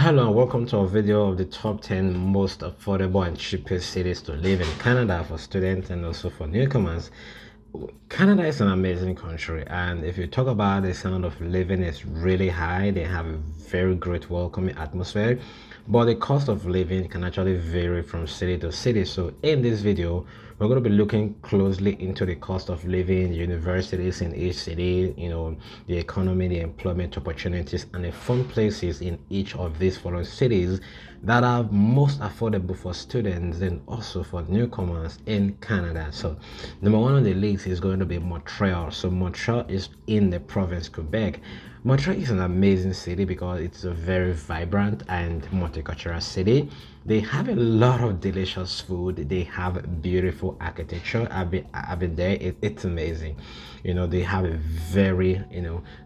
Hello and welcome to a video of the top 10 most affordable and cheapest cities to live in Canada for students and also for newcomers. Canada is an amazing country, and if you talk about the standard of living is really high. They have a very great welcoming atmosphere, but the cost of living can actually vary from city to city. So in this video, we're going to be looking closely into the cost of living, universities in each city, the economy, the employment opportunities, and the fun places in each of these following cities that are most affordable for students and also for newcomers in Canada. So number one on the list is going to be Montreal. So Montreal is in the province Quebec. Montreal is an amazing city because it's a very vibrant and multicultural city. They have a lot of delicious food. They have beautiful architecture. I've been there. It's amazing. They have a very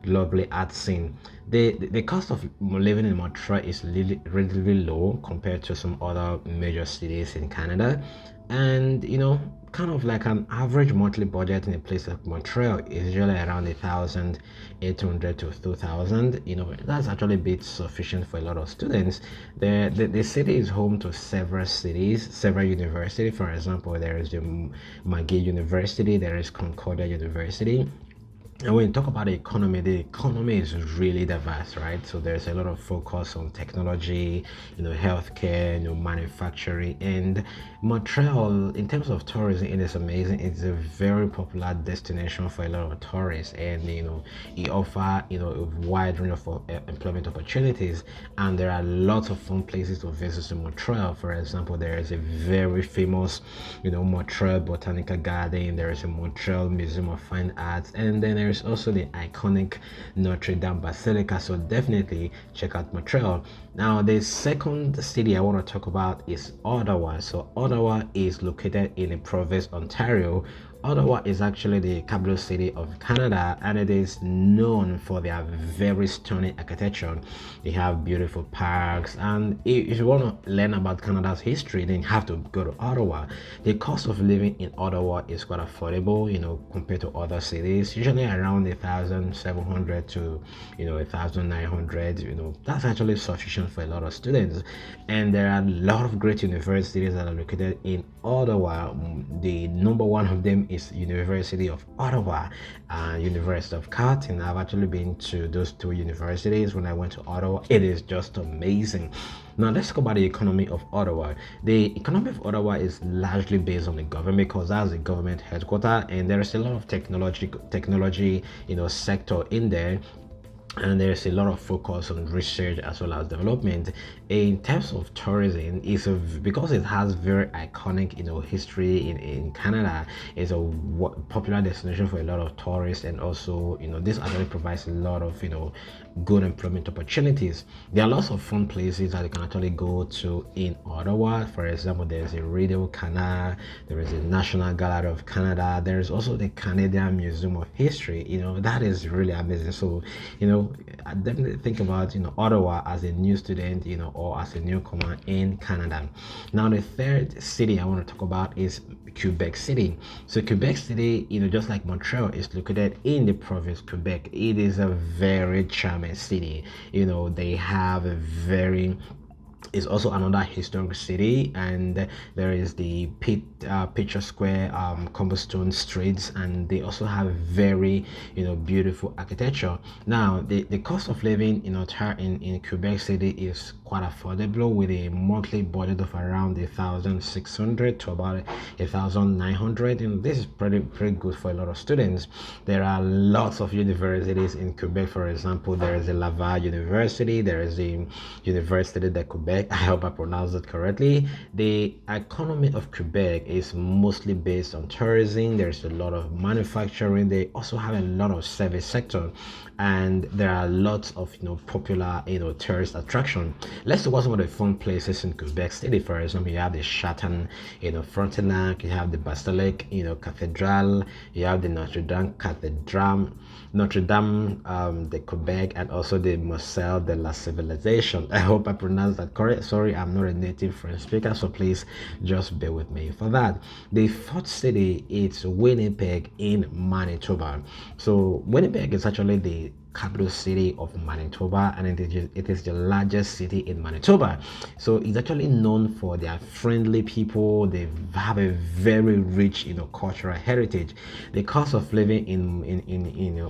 lovely art scene. The cost of living in Montreal is really relatively low compared to some other major cities in Canada, and kind of like an average monthly budget in a place like Montreal is usually around 1,800 to 2,000. That's actually a bit sufficient for a lot of students. The city is home to several cities, several universities. For example, there is the McGill University, there is Concordia University. And when you talk about the economy is really diverse, right? So there's a lot of focus on technology, healthcare, manufacturing. And Montreal, in terms of tourism, it is amazing. It's a very popular destination for a lot of tourists, and it offers a wide range of employment opportunities. And there are lots of fun places to visit in Montreal. For example, there is a very famous, Montreal Botanical Garden. There is a Montreal Museum of Fine Arts, and then there's also the iconic Notre Dame Basilica. So definitely check out Montreal. Now, the second city I want to talk about is Ottawa. So Ottawa is located in the province Ontario. Ottawa is actually the capital city of Canada, and it is known for their very stunning architecture. They have beautiful parks, and if you want to learn about Canada's history, then you have to go to Ottawa. The cost of living in Ottawa is quite affordable, compared to other cities, usually around 1,700 to 1,900. That's actually sufficient for a lot of students, and there are a lot of great universities that are located in Ottawa. The number one of them is University of Ottawa and University of Carleton. I've actually been to those two universities when I went to Ottawa. It is just amazing. Now let's talk about the economy of Ottawa. The economy of Ottawa is largely based on the government because that's the government headquarters, and there is a lot of technology sector in there, and there's a lot of focus on research as well as development. In terms of tourism, because it has very iconic history in Canada. It's a popular destination for a lot of tourists, and also this actually provides a lot of good employment opportunities. There are lots of fun places that you can actually go to in Ottawa. For example, there's a Radio Canada, there is a National Gallery of Canada, there is also the Canadian Museum of History. That is really amazing. So I definitely think about Ottawa as a new student, or as a newcomer in Canada. Now the third city I want to talk about is Quebec City. So Quebec City, just like Montreal, is located in the province Quebec. It is a very charming city. They have a very is also another historic city, and there is the Picture Square, cobblestone streets, and they also have very beautiful architecture. Now the cost of living in Quebec City is quite affordable, with a monthly budget of around 1,600 to about 1,900, and this is pretty good for a lot of students. There are lots of universities in Quebec. For example, there is the Laval University, there is the Université de Quebec. I hope I pronounced it correctly. The economy of Quebec is mostly based on tourism. There's a lot of manufacturing. They also have a lot of service sector, and there are lots of popular tourist attraction. Let's talk about some of the fun places in Quebec City. For example, you have the Chateau, Frontenac, you have the Basilique, Cathedral, you have the Notre Dame Cathedral, Notre Dame de Quebec, and also the Musée de la Civilisation. I hope I pronounced that correct. Sorry, I'm not a native French speaker, so please just bear with me for that. The fourth city is Winnipeg in Manitoba. So Winnipeg is actually the capital city of Manitoba, and it is the largest city in Manitoba. So it's actually known for their friendly people. They have a very rich, cultural heritage. The cost of living in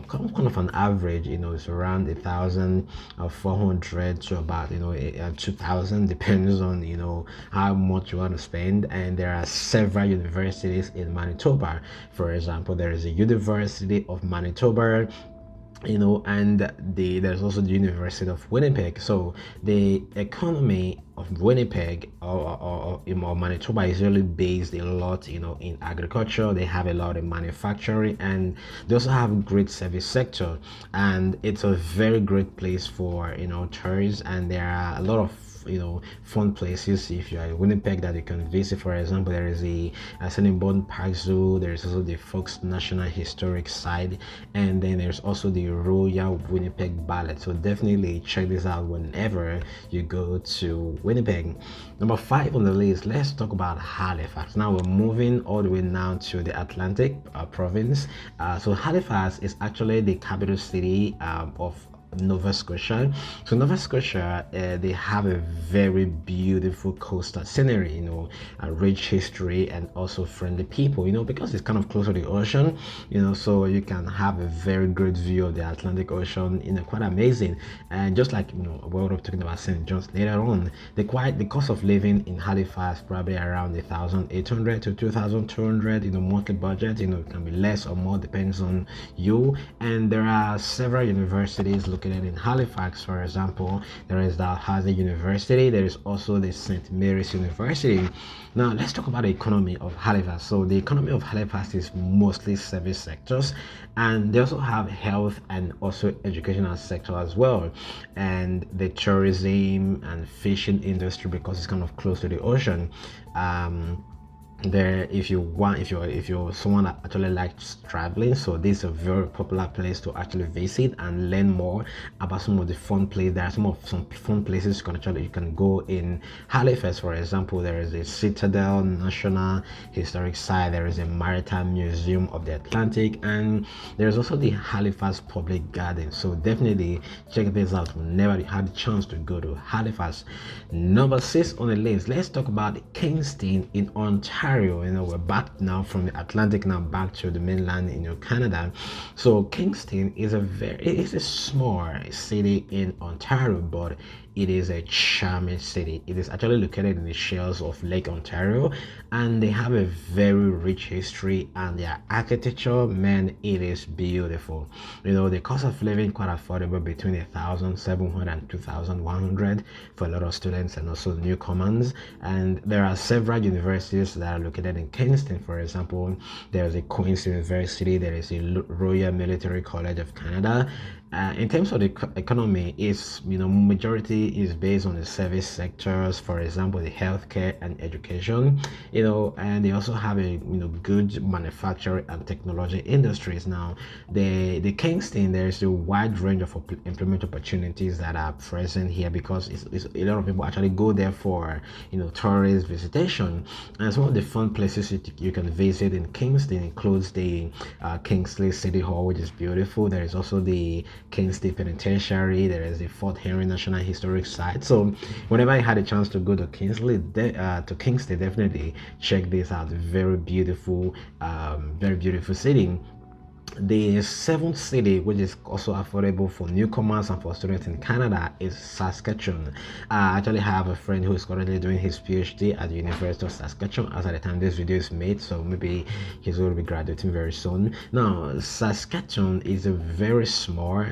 kind of an average, is around 1,400 to about 2,000, depends on how much you want to spend. And there are several universities in Manitoba. For example, there is a University of Manitoba, and there's also the University of Winnipeg. So the economy of Winnipeg or Manitoba is really based a lot, in agriculture. They have a lot in manufacturing, and they also have great service sector, and it's a very great place for tourists. And there are a lot of fun places if you are in Winnipeg that you can visit. For example, there is a Assiniboine Park Zoo. There is also the Fox National Historic Site, and then there's also the Royal Winnipeg Ballet. So definitely check this out whenever you go to Winnipeg. Number 5 on the list, let's talk about Halifax. Now we're moving all the way now to the Atlantic province. So Halifax is actually the capital city of Nova Scotia. So Nova Scotia, they have a very beautiful coastal scenery, a rich history, and also friendly people, because it's kind of close to the ocean, so you can have a very great view of the Atlantic Ocean, quite amazing. And just like we're talking about St. John's later on, the cost of living in Halifax probably around 1,800 to 2,200, monthly budget. It can be less or more, depends on you. And there are several universities located in Halifax. For example, there is the Harvard University. There is also the St. Mary's University. Now let's talk about the economy of Halifax. So the economy of Halifax is mostly service sectors, and they also have health and also educational sector as well, and the tourism and fishing industry, because it's kind of close to the ocean. There, if you're someone that actually likes traveling, so this is a very popular place to actually visit and learn more about some of the fun places. There are some fun places you can go in Halifax. For example, there is a Citadel National Historic Site, there is a Maritime Museum of the Atlantic, and there's also the Halifax Public Garden. So definitely check this out whenever you have the chance to go to Halifax. Number 6 on the list, let's talk about Kingston in Ontario. We're back now from the Atlantic, now back to the mainland in Canada. So Kingston is a small city in Ontario, but it is a charming city. It is actually located in the shores of Lake Ontario, and they have a very rich history, and their architecture, man, it is beautiful. The cost of living quite affordable, between 1,700 and 2,100 for a lot of students and also newcomers. And there are several universities that are located in Kingston. For example, there is a Queen's University, there is a Royal Military College of Canada. In terms of the economy, it's majority is based on the service sectors. For example, the healthcare and education, and they also have a good manufacturing and technology industries. Now, the Kingston, there's a wide range of employment opportunities that are present here, because it's a lot of people actually go there for tourist visitation. And some of the fun places you can visit in Kingston includes the Kingsley City Hall, which is beautiful. There is also the Kingston Penitentiary. There is the Fort Henry National Historic Site. So whenever I had a chance to go to Kingston, definitely check this out. Very beautiful city. The 7th city, which is also affordable for newcomers and for students in Canada, is Saskatchewan. I actually have a friend who is currently doing his PhD at the University of Saskatchewan as at the time this video is made, so maybe he's going to be graduating very soon. Now, Saskatchewan is a very small,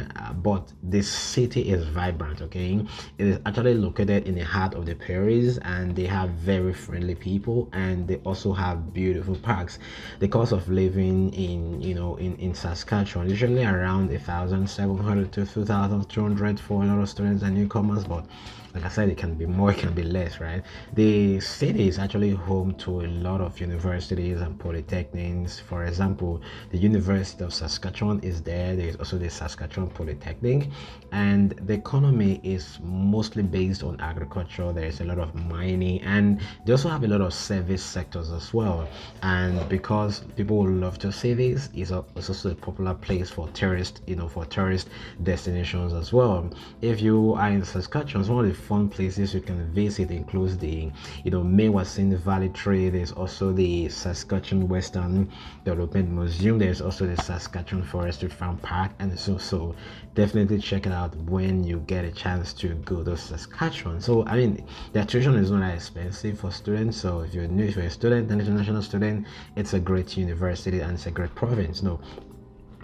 but this city is vibrant, okay? It is actually located in the heart of the prairies, and they have very friendly people, and they also have beautiful parks. The cost of living in Saskatchewan usually around 1,700 to 2,200 for a lot of students and newcomers, but Like I said, it can be more, it can be less, right? The city is actually home to a lot of universities and polytechnics. For example, the University of Saskatchewan is there. There is also the Saskatchewan Polytechnic, and the economy is mostly based on agriculture. There is a lot of mining, and they also have a lot of service sectors as well. And because people love to see this, it's also a popular place for tourists, for tourist destinations as well. If you are in Saskatchewan, some of the fun places you can visit includes the Mewasin Valley Tree. There's also the Saskatchewan Western Development Museum. There's also the Saskatchewan Forestry Farm Park, and so definitely check it out when you get a chance to go to Saskatchewan. So I mean, the tuition is not that expensive for students. So if you're new, if you're a student, an international student, it's a great university and it's a great province. No.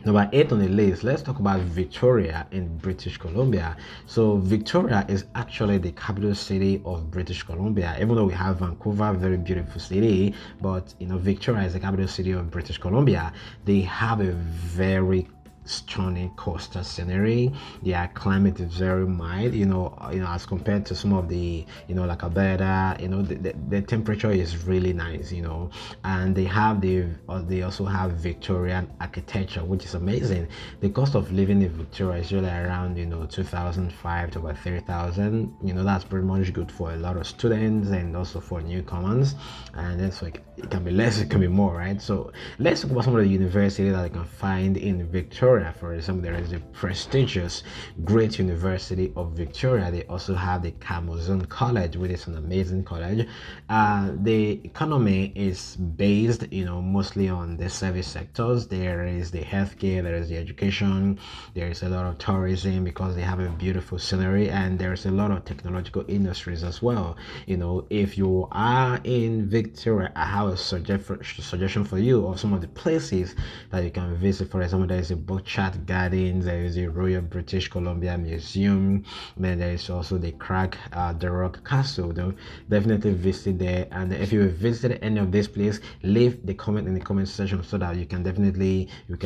Number 8 on the list, let's talk about Victoria in British Columbia. So Victoria is actually the capital city of British Columbia. Even though we have Vancouver, very beautiful city, but Victoria is the capital city of British Columbia. They have a very stunning coastal scenery. Their climate is very mild, as compared to some of the, like Alberta. The temperature is really nice, and they also have Victorian architecture, which is amazing. The cost of living in Victoria is usually around 2005 to about 3000. That's pretty much good for a lot of students and also for newcomers. And that's like, it can be less, it can be more, right? So let's talk about some of the universities that you can find in Victoria. For example, there is the prestigious Great University of Victoria. They also have the Camosun College, which is an amazing college. The economy is based, mostly on the service sectors. There is the healthcare, there is the education, there is a lot of tourism because they have a beautiful scenery, and there's a lot of technological industries as well. If you are in Victoria, I have a suggestion for you of some of the places that you can visit. For example, there is a Butchart Gardens, there is the Royal British Columbia Museum, then there is also the the Rock Castle. Definitely visit there. And if you visited any of these places, leave the comment in the comment section so that you can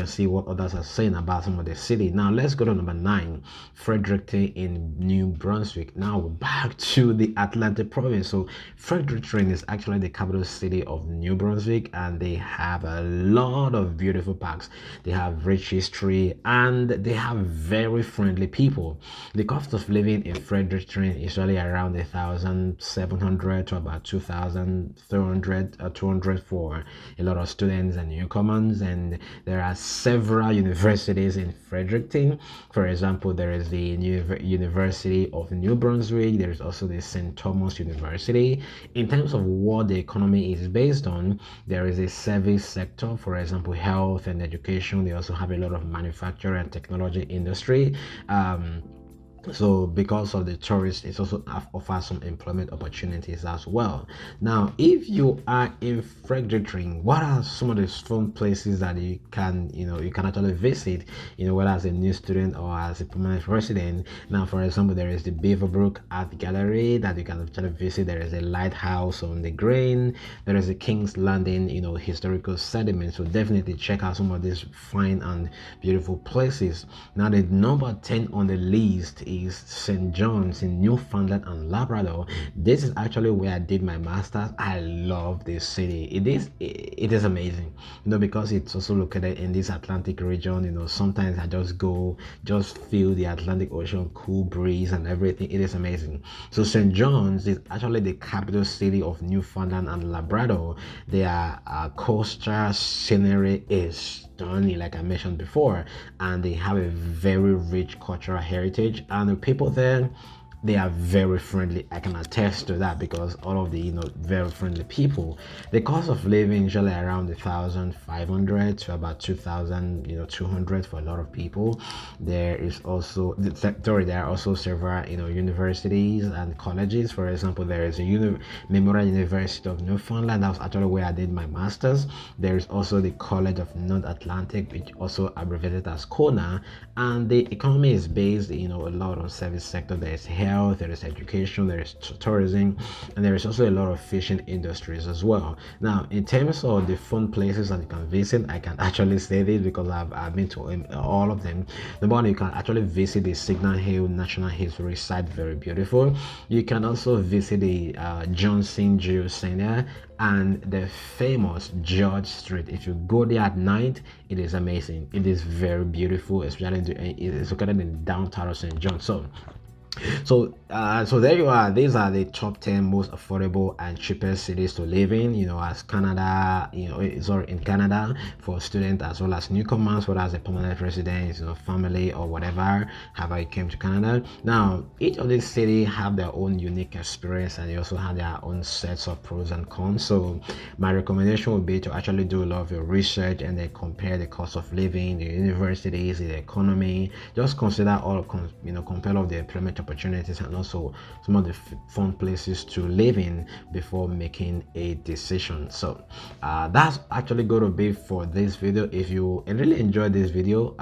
see what others are saying about some of the city. Now let's go to number 9, Fredericton in New Brunswick. Now we're back to the Atlantic province. So Fredericton is actually the capital city of New Brunswick, and they have a lot of beautiful parks. They have rich history, and they have very friendly people. The cost of living in Fredericton is usually around 1,700 to about 2,200 for a lot of students and newcomers. And there are several universities in Fredericton. For example, there is the University of New Brunswick. There is also the St. Thomas University. In terms of what the economy is based on, there is a service sector, for example, health and education. They also have a lot of manufacturing and technology industry. So because of the tourists, it also offers some employment opportunities as well. Now, if you are in Fredericton, what are some of the fun places that you can actually visit, whether as a new student or as a permanent resident? Now, for example, there is the Beaverbrook Art Gallery that you can actually visit. There is a lighthouse on the Green. There is a King's Landing, historical sediment. So definitely check out some of these fine and beautiful places. Now, the number 10 on the list is St. John's in Newfoundland and Labrador. This is actually where I did my master's. I love this city. It is amazing, because it's also located in this Atlantic region. Sometimes I just feel the Atlantic Ocean cool breeze and everything. It is amazing. So St. John's is actually the capital city of Newfoundland and Labrador. Their coastal scenery is stunning, like I mentioned before, and they have a very rich cultural heritage, and the people there, they are very friendly. I can attest to that because all of the very friendly people. The cost of living is usually around 1,500 to about 2,200 for a lot of people. There are also several universities and colleges. For example, there is a Memorial University of Newfoundland. That was actually where I did my master's. There is also the College of North Atlantic, which also abbreviated as KONA, and the economy is based a lot on service sector. There is health, health, there is education, there is tourism, and there is also a lot of fishing industries as well. Now, in terms of the fun places that you can visit, I can actually say this because I've been to all of them. Number one, you can actually visit the Signal Hill National History Site, very beautiful. You can also visit the Johnson Geo Center and the famous George Street. If you go there at night, it is amazing. It is very beautiful, especially it is located in downtown of St. John. So there you are. These are the top 10 most affordable and cheapest cities to live in, as Canada, in Canada, for students as well as newcomers, whether as a permanent resident, family or whatever, however you came to Canada. Now, each of these cities have their own unique experience, and they also have their own sets of pros and cons. So my recommendation would be to actually do a lot of your research and then compare the cost of living, the universities, the economy. Just consider compare all of the employment opportunities and also some of the fun places to live in before making a decision. So that's actually going to be for this video. If you really enjoyed this video,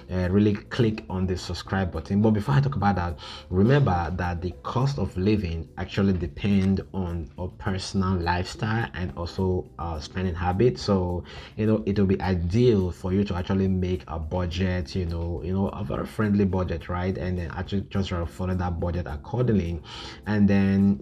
really click on the subscribe button. But before I talk about that, remember that the cost of living actually depends on a personal lifestyle and also spending habits. So it will be ideal for you to actually make a budget, a very friendly budget, right? And then actually just try to follow that budget accordingly. And then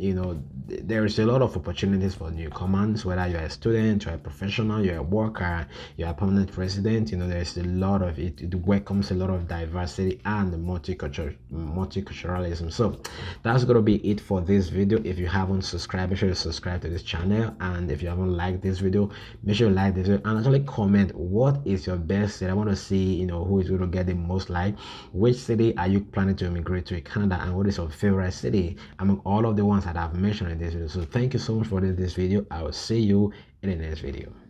there is a lot of opportunities for newcomers, whether you're a student, you're a professional, you're a worker, you're a permanent resident. There's a lot of it welcomes a lot of diversity and multiculturalism. So that's gonna be it for this video. If you haven't subscribed, make sure you subscribe to this channel, and if you haven't liked this video, make sure you like this video and actually comment what is your best city. I want to see who is going to get the most like. Which city are you planning to immigrate to Canada, and what is your favorite city among all of the ones that I've mentioned in this video? So thank you so much for this video. I will see you in the next video.